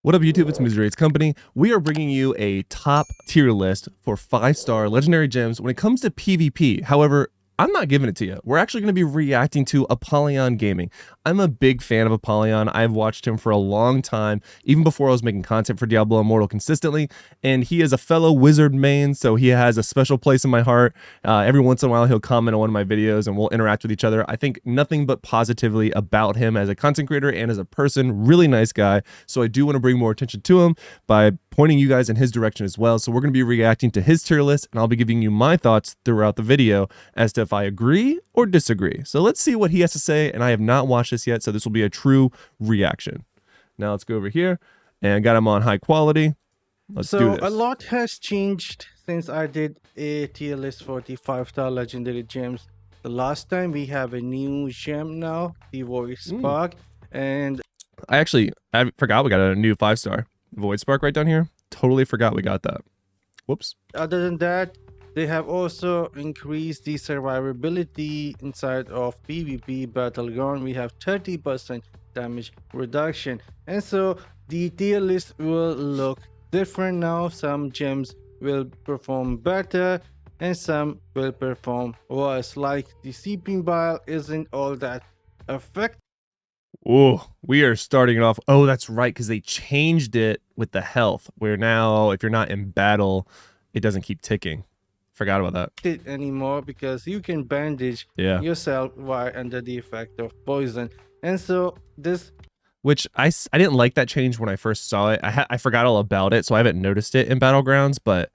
What up, YouTube? It's Misery Rates Company. We are bringing you a top tier list for 5-star legendary gems when it comes to PvP. However, I'm not giving it to you. We're actually going to be reacting to Apollyon Gaming. I'm a big fan of Apollyon. I've watched him for a long time, even before I was making content for Diablo Immortal consistently. And he is a fellow wizard main, so he has a special place in my heart. Every once in a while, he'll comment on one of my videos and we'll interact with each other. I think nothing but positively about him as a content creator and as a person. Really nice guy. So I do want to bring more attention to him by pointing you guys in his direction as well. So we're going to be reacting to his tier list, and I'll be giving you my thoughts throughout the video as to if I agree or disagree. So let's see what he has to say, and I have not watched this yet, so this will be a true reaction. Now let's go over here and got him on high quality. Let's do this. A lot has changed since I did a tier list for the 5-star legendary gems. The last time we have a new gem now, the Void Spark, and I forgot we got a new 5-star Void Spark right down here. Totally forgot we got that. Whoops. Other than that, they have also increased the survivability inside of PvP Battleground. We have 30% damage reduction, and so the tier list will look different now. Some gems will perform better and some will perform worse, like the Seeping Bile isn't all that effective. Oh, we are starting it off. Oh, that's right, because they changed it with the health, where now if you're not in battle, it doesn't keep ticking. Forgot about that Anymore, because you can bandage yourself while under the effect of poison. And so this, which I didn't like that change when I first saw it. I forgot all about it, so I haven't noticed it in Battlegrounds, but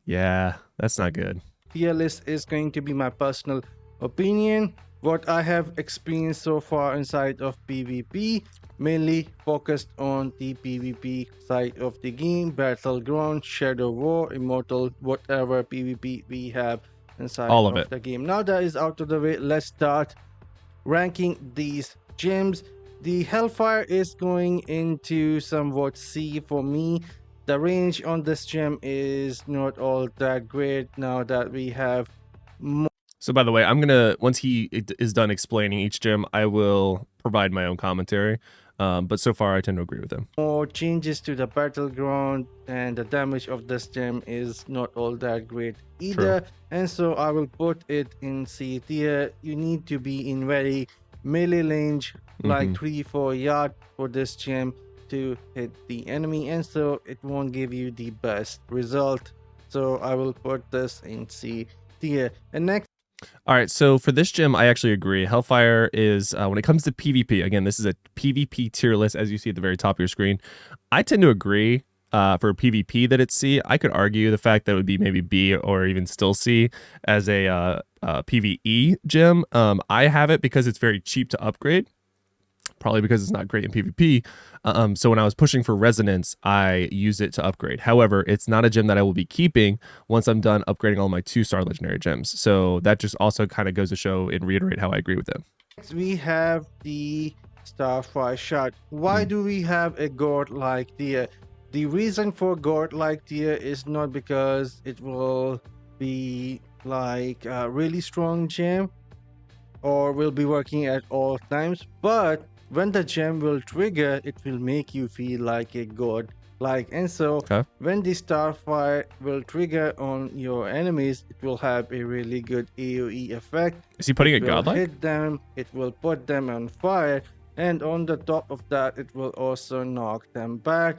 yeah, that's not good. Tier list is going to be my personal opinion, what I have experienced so far inside of PvP, mainly focused on the PvP side of the game, Battleground, Shadow War, Immortal, whatever PvP we have inside all of the game. Now that is out of the way, let's start ranking these gems. The Hellfire is going into somewhat C for me. The range on this gem is not all that great now that we have more. So by the way, I'm gonna, once he is done explaining each gem, I will provide my own commentary. But so far I tend to agree with him. More changes to the Battleground, and the damage of this gem is not all that great either. True. And so I will put it in C tier. You need to be in very melee range, like 3-4 yards for this gem to hit the enemy, and so it won't give you the best result. So I will put this in C tier. And next, all right, so for this gem, I actually agree. Hellfire is, when it comes to PvP, again, this is a PvP tier list, as you see at the very top of your screen. I tend to agree for PvP that it's C. I could argue the fact that it would be maybe B or even still C as a PvE gem. I have it because it's very cheap to upgrade. Probably because it's not great in PvP. So when I was pushing for resonance, I used it to upgrade. However, it's not a gem that I will be keeping once I'm done upgrading all my 2-star legendary gems. So that just also kind of goes to show and reiterate how I agree with them. Next, we have the Starfire Shot. Why do we have a god-like tier? The reason for god-like tier is not because it will be like a really strong gem or will be working at all times, but when the gem will trigger, it will make you feel like a god. And so when the Starfire will trigger on your enemies, it will have a really good AoE effect. Is he putting it godlike? Hit them, it will put them on fire, and on the top of that, it will also knock them back.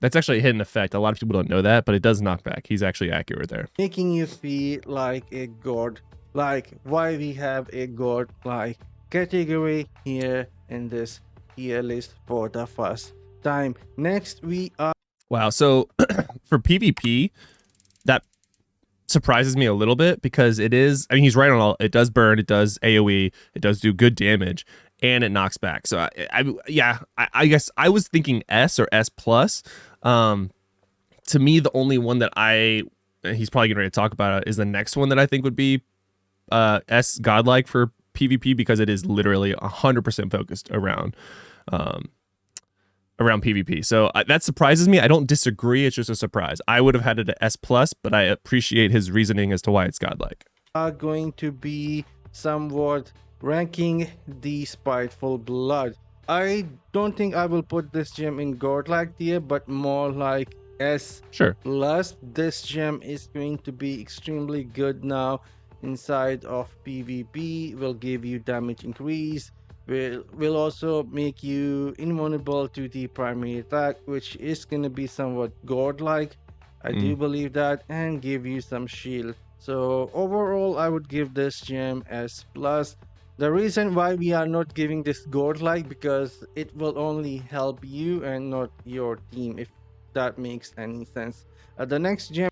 That's actually a hidden effect. A lot of people don't know that, but it does knock back. He's actually accurate there. Making you feel like a god. Like why we have a god-like category here in this tier list for the first time. Next, we are... Wow, so for PvP, that surprises me a little bit because it is, I mean, he's right on all, it does burn, it does AoE, it does do good damage, and it knocks back. So I guess I was thinking S or S+. To me, the only one that he's probably getting ready to talk about it is the next one that I think would be S godlike for PvP, because it is literally 100% focused around PvP. So that surprises me. I don't disagree. It's just a surprise. I would have had it at S+, but I appreciate his reasoning as to why it's godlike. Are going to be somewhat ranking the Spiteful Blood. I don't think I will put this gem in godlike tier, but more like S Sure. plus. This gem is going to be extremely good now inside of PvP. Will give you damage increase. Will also make you invulnerable to the primary attack, which is gonna be somewhat godlike. I do Mm. believe that, and give you some shield. So overall, I would give this gem S plus. The reason why we are not giving this godlike because it will only help you and not your team, if that makes any sense. The next gem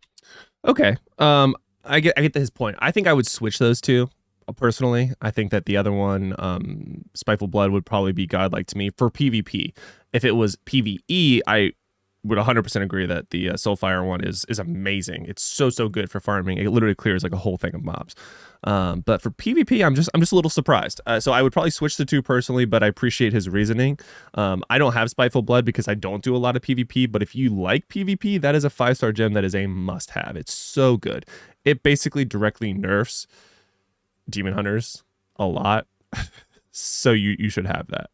Okay. I get his point. I think I would switch those two. Personally, I think that the other one, Spiteful Blood, would probably be godlike to me for PvP. If it was PvE, I would 100% agree that the Soulfire one is amazing. It's so good for farming. It literally clears like a whole thing of mobs. But for PvP, I'm just a little surprised. So I would probably switch the two personally, but I appreciate his reasoning. I don't have Spiteful Blood because I don't do a lot of PvP. But if you like PvP, that is a 5-star gem that is a must-have. It's so good. It basically directly nerfs demon hunters a lot. So you should have that.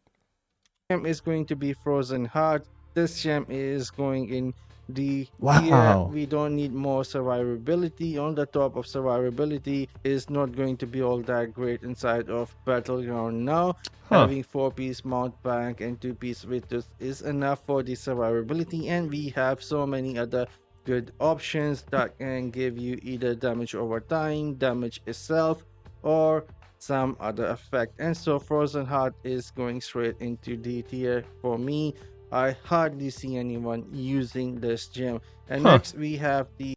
is going to be Frozen Heart. This gem is going in the tier. Wow. We don't need more survivability. On the top of survivability is not going to be all that great inside of Battleground now. Huh. Having 4-piece mount bank and 2-piece Vitus is enough for the survivability, and we have so many other good options that can give you either damage over time, damage itself, or some other effect. And so Frozen Heart is going straight into D tier for me. I hardly see anyone using this gem. And Huh. next we have the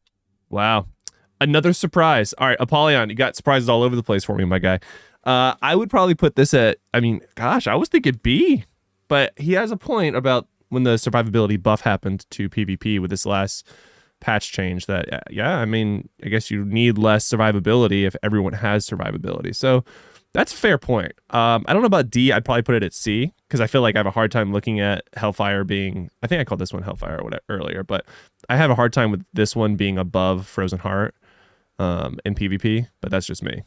Wow. Another surprise. All right, Apollyon, you got surprises all over the place for me, my guy. I would probably put this at, I mean, gosh, I was thinking B, but he has a point about when the survivability buff happened to PvP with this last patch change that, yeah, I mean, I guess you need less survivability if everyone has survivability. So that's a fair point. I don't know about D. I'd probably put it at C because I feel like I have a hard time looking at Hellfire being, I think I called this one Hellfire or whatever earlier, but I have a hard time with this one being above Frozen Heart in PvP, but that's just me.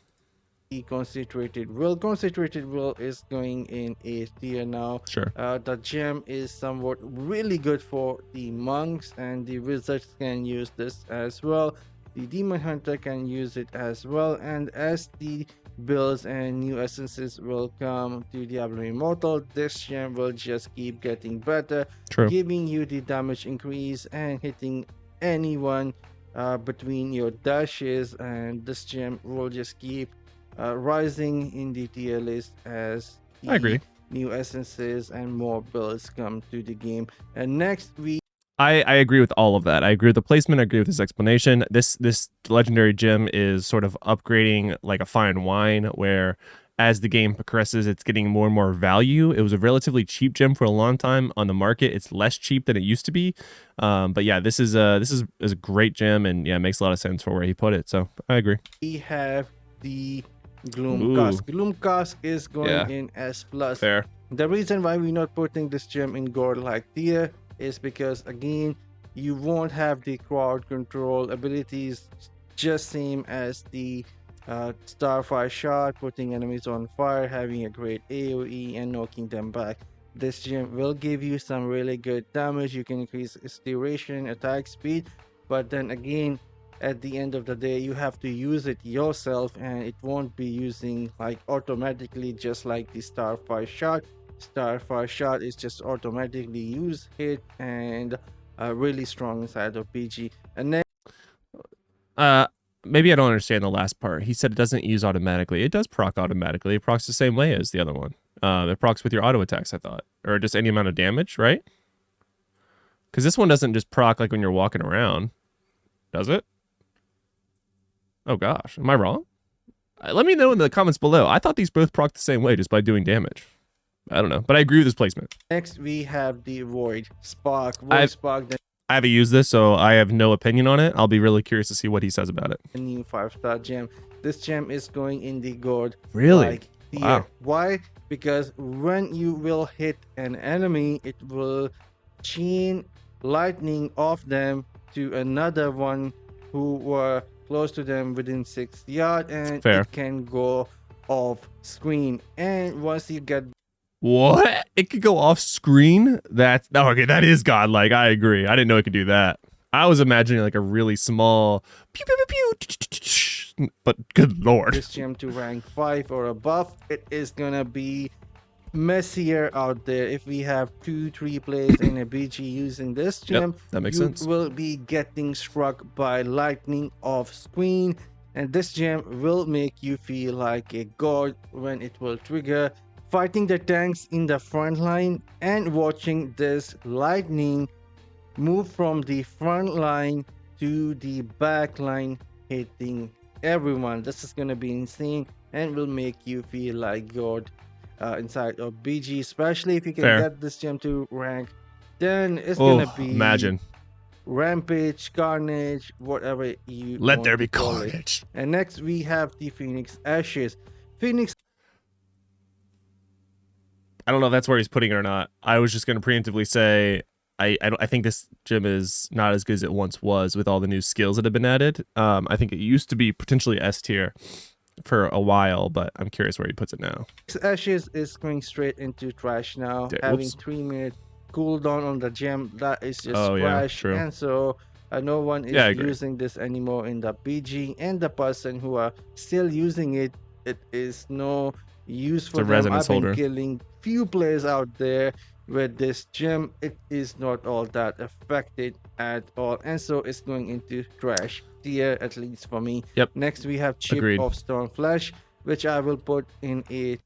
Concentrated Will. Concentrated Will is going in A tier now. Sure. The gem is somewhat really good for the monks, and the wizards can use this as well. The demon hunter can use it as well, and as the builds and new essences will come to Diablo Immortal, this gem will just keep getting better, True. giving you the damage increase and hitting anyone between your dashes, and this gem will just keep rising in the tier list as I agree. the new essences and more builds come to the game. And next we I agree with all of that. I agree with the placement. I agree with his explanation. This legendary gem is sort of upgrading like a fine wine, where as the game progresses, it's getting more and more value. It was a relatively cheap gem for a long time on the market. It's less cheap than it used to be. But yeah, this is a great gem, and yeah, it makes a lot of sense for where he put it. So I agree. have the Gloom Ooh. Cask. Gloom Cask is going Yeah. in S plus. Fair. The reason why we're not putting this gem in godlike tier is because again you won't have the crowd control abilities, just same as the Starfire shot, putting enemies on fire, having a great AoE and knocking them back. This gem will give you some really good damage. You can increase its duration, attack speed, but then again at the end of the day you have to use it yourself, and it won't be using like automatically just like the Starfire shot. Starfire shot is just automatically use hit and really strong inside of PG. And then Maybe I don't understand the last part. He said it doesn't use automatically. It does proc automatically. It procs the same way as the other one. It procs with your auto attacks, I thought, or just any amount of damage, right? Because this one doesn't just proc like when you're walking around, does it? Oh gosh, am I wrong? Let me know in the comments below. I thought these both proc the same way, just by doing damage. I don't know, but I agree with this placement. next we have the Void Spark. Void Spark, I haven't used this, so I have no opinion on it. I'll be really curious to see what he says about it. the new 5-star gem. This gem is going in the god Really? like tier. Wow. Why? Because when you will hit an enemy, it will chain lightning off them to another one who were close to them within 6 yards, and Fair. it can go off screen. And once you get What? It could go off screen? That's no, okay. That is godlike. I agree. I didn't know it could do that. I was imagining like a really small pew pew pew pew, but good lord. This gem to rank 5 or above, it is gonna be messier out there. If we have 2-3 players in a BG using this gem, that makes you sense. will be getting struck by lightning off screen, and this gem will make you feel like a god when it will trigger, fighting the tanks in the front line and watching this lightning move from the front line to the back line, hitting everyone. This is gonna be insane and will make you feel like god inside of BG, especially if you can Fair. get this gem to rank. Then it's Oh, gonna be imagine. Rampage, Carnage, whatever you Let want there to be call it. carnage. And next we have the Phoenix Ashes. Phoenix, I don't know if that's where he's putting it or not. I was just going to preemptively say I think this gym is not as good as it once was with all the new skills that have been added. I think it used to be potentially S tier for a while, but I'm curious where he puts it now. Ashes is going straight into trash now, having 3-minute cooldown on the gem. That is just trash, true. and so no one is using this anymore in the BG, and the person who are still using it, it is no use for them. I've been killing few players out there with this gem. It is not all that affected at all, and so it's going into trash tier, at least for me. Yep. Next we have Chip of Stormflash, which I will put in a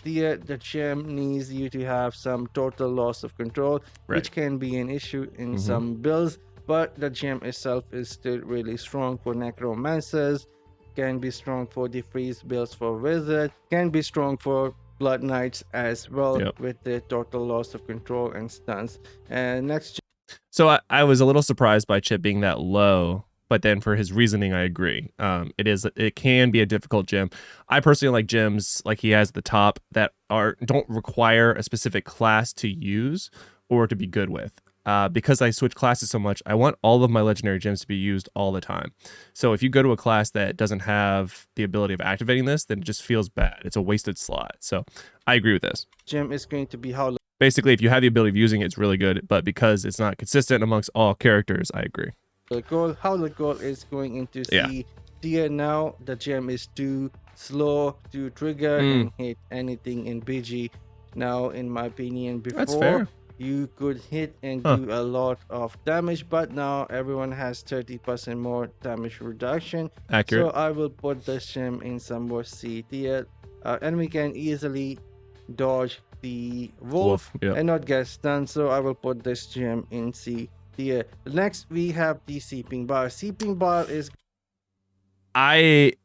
tier. The gem needs you to have some total loss of control, which can be an issue in some builds, but the gem itself is still really strong for necromancers, can be strong for the freeze builds for wizard, can be strong for blood knights as well, with the total loss of control and stuns. And next, so I was a little surprised by Chip being that low, but then for his reasoning, I agree. It can be a difficult gem. I personally like gems like he has at the top that don't require a specific class to use or to be good with. Because I switch classes so much, I want all of my legendary gems to be used all the time. So if you go to a class that doesn't have the ability of activating this, then it just feels bad. It's a wasted slot. So I agree with this. Gem is going to be how. Basically, if you have the ability of using it, it's really good. But because it's not consistent amongst all characters, I agree. How the goal is going into C tier now. The gem is too slow to trigger and hit anything in BG. Now, in my opinion, before you could hit and do a lot of damage, but now everyone has 30% more damage reduction. Accurate. So I will put this gem in somewhere C tier, and we can easily dodge the wolf and not get stunned. So I will put this gem in C tier. Next we have the Seeping Bar. Seeping Bar is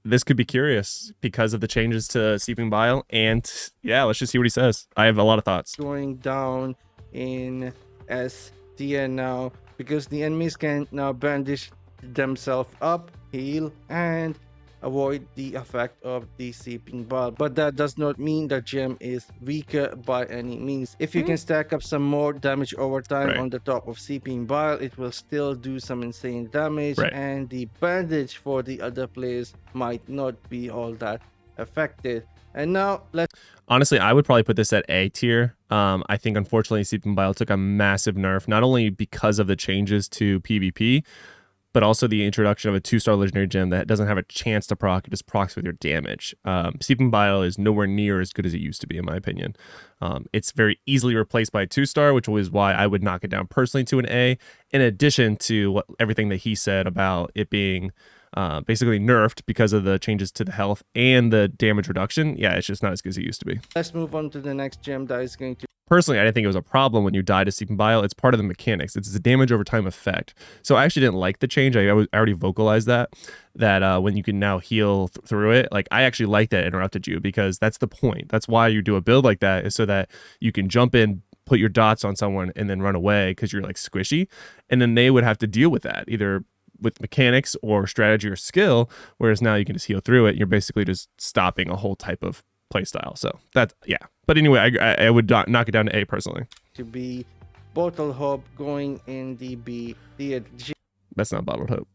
this could be curious because of the changes to Seeping Bile, and let's just see what he says. I have a lot of thoughts. Going down in S tier now because the enemies can now bandage themselves up, heal, and avoid the effect of the Seeping Bile. But that does not mean the gem is weaker by any means. If you can stack up some more damage over time on the top of Seeping Bile, it will still do some insane damage, and the bandage for the other players might not be all that affected. And now honestly, I would probably put this at A tier. I think unfortunately Seeping Bile took a massive nerf, not only because of the changes to PvP, but also the introduction of a 2-star legendary gem that doesn't have a chance to proc, it just procs with your damage. Seeping Bile is nowhere near as good as it used to be, in my opinion. It's very easily replaced by a 2-star, which is why I would knock it down personally to an A, in addition to everything that he said about it being basically nerfed because of the changes to the health and the damage reduction. It's just not as good as it used to be. Let's move on to the next gem that is going to... Personally, I didn't think it was a problem when you die to Seeping Bile. It's part of the mechanics. It's a damage over time effect. So I actually didn't like the change. I already vocalized that when you can now heal through it. Like, I actually like that interrupted you because that's the point. That's why you do a build like that, is so that you can jump in, put your dots on someone, and then run away because you're like squishy. And then they would have to deal with that, either with mechanics or strategy or skill, whereas now you can just heal through it. You're basically just stopping a whole type of playstyle. So that's but anyway, I would knock it down to A personally. To be Bottle Hope going in the B tier. That's not Bottled Hope.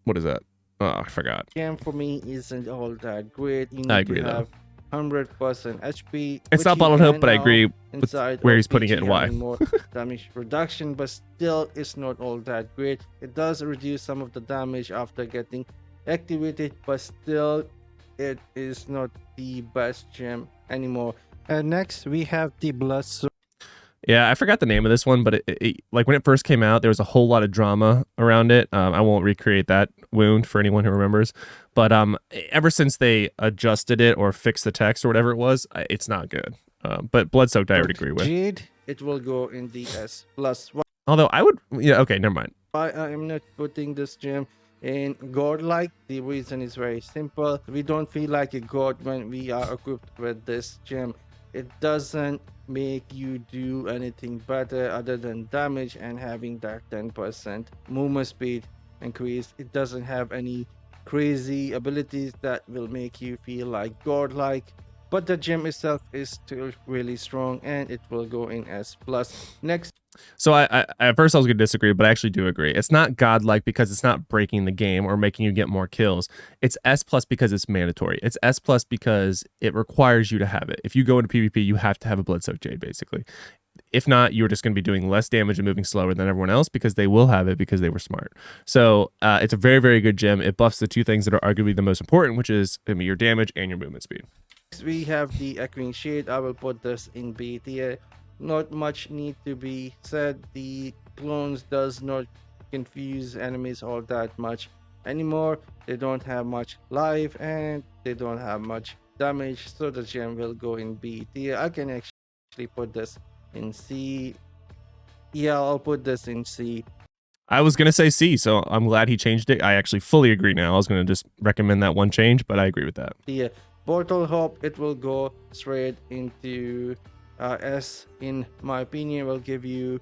What is that? Oh, I forgot. Gem for me isn't all that great. You need to have 100% HP, It's which not he bottled hope, can but I now agree with inside where of he's putting it and PG, why. having more damage reduction, but still it's not all that great. It does reduce some of the damage after getting activated, but still it is not the best gem anymore. And next we have the Blood Sword. Yeah, I forgot the name of this one, but like when it first came out, there was a whole lot of drama around it. I won't recreate that wound for anyone who remembers, but ever since they adjusted it or fixed the text or whatever it was, it's not good. But Blood Soaked, I would agree with. Jade, it will go in the S plus. Although I would, yeah, okay, never mind. Why I am not putting this gem in godlike? The reason is very simple. We don't feel like a god when we are equipped with this gem. It doesn't make you do anything better other than damage and having that 10% movement speed increase. It doesn't have any crazy abilities that will make you feel like godlike. But the gem itself is still really strong and it will go in S plus. Next, so I at first I was going to disagree, but I actually do agree. It's not godlike because it's not breaking the game or making you get more kills. It's S plus because it's mandatory. It's S plus because it requires you to have it. If you go into PvP, you have to have a Bloodsoaked Jade, basically. If not, you're just going to be doing less damage and moving slower than everyone else because they will have it because they were smart. So it's a very, very good gem. It buffs the two things that are arguably the most important, which is your damage and your movement speed. we have the Echoing Shade. I will put this in B tier. Not much need to be said. The clones does not confuse enemies all that much anymore. They don't have much life and they don't have much damage, so the gem will go in B tier. I can actually put this in C. Yeah, I'll put this in C. I was going to say C, so I'm glad he changed it. I actually fully agree now. I was going to just recommend that one change, but I agree with that. The Portal Hop, it will go straight into S. In my opinion, will give you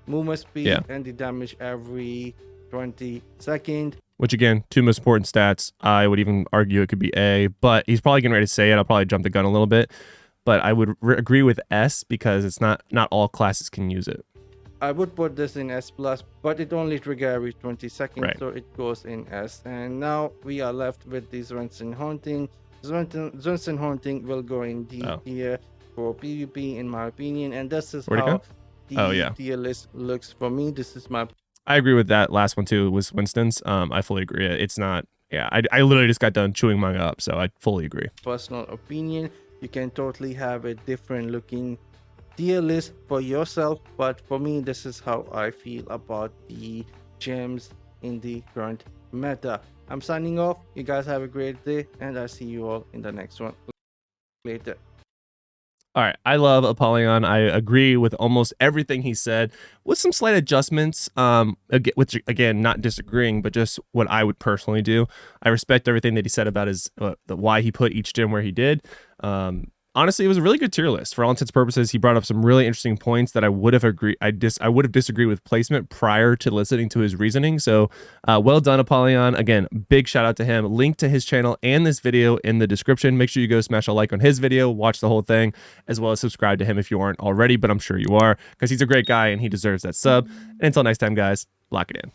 movement speed and the damage every 20 seconds. Which again, two most important stats. I would even argue it could be A, but he's probably getting ready to say it. I'll probably jump the gun a little bit, but I would agree with S because it's not all classes can use it. I would put this in S plus, but it only trigger every 20 seconds, so it goes in S. And now we are left with the Swenson Haunting. Swenson Haunting will go in D tier for PvP, in my opinion, and this is how the tier list looks for me. This is my. I agree with that last one too. Was Winston's. I fully agree. It's not. Yeah, I literally just got done chewing mine up, so I fully agree. Personal opinion. You can totally have a different looking tier list for yourself, but for me, this is how I feel about the gems in the current meta. I'm signing off. You guys have a great day, and I'll see you all in the next one later. All right, I love Apollyon. I agree with almost everything he said, with some slight adjustments. Which again, not disagreeing, but just what I would personally do. I respect everything that he said about his why he put each gem where he did. Honestly, it was a really good tier list for all intents and purposes. He brought up some really interesting points that I would have agreed. I would have disagreed with placement prior to listening to his reasoning. So, well done, Apollyon. Again, big shout out to him. Link to his channel and this video in the description. Make sure you go smash a like on his video, watch the whole thing, as well as subscribe to him if you aren't already. But I'm sure you are because he's a great guy and he deserves that sub. And until next time, guys, lock it in.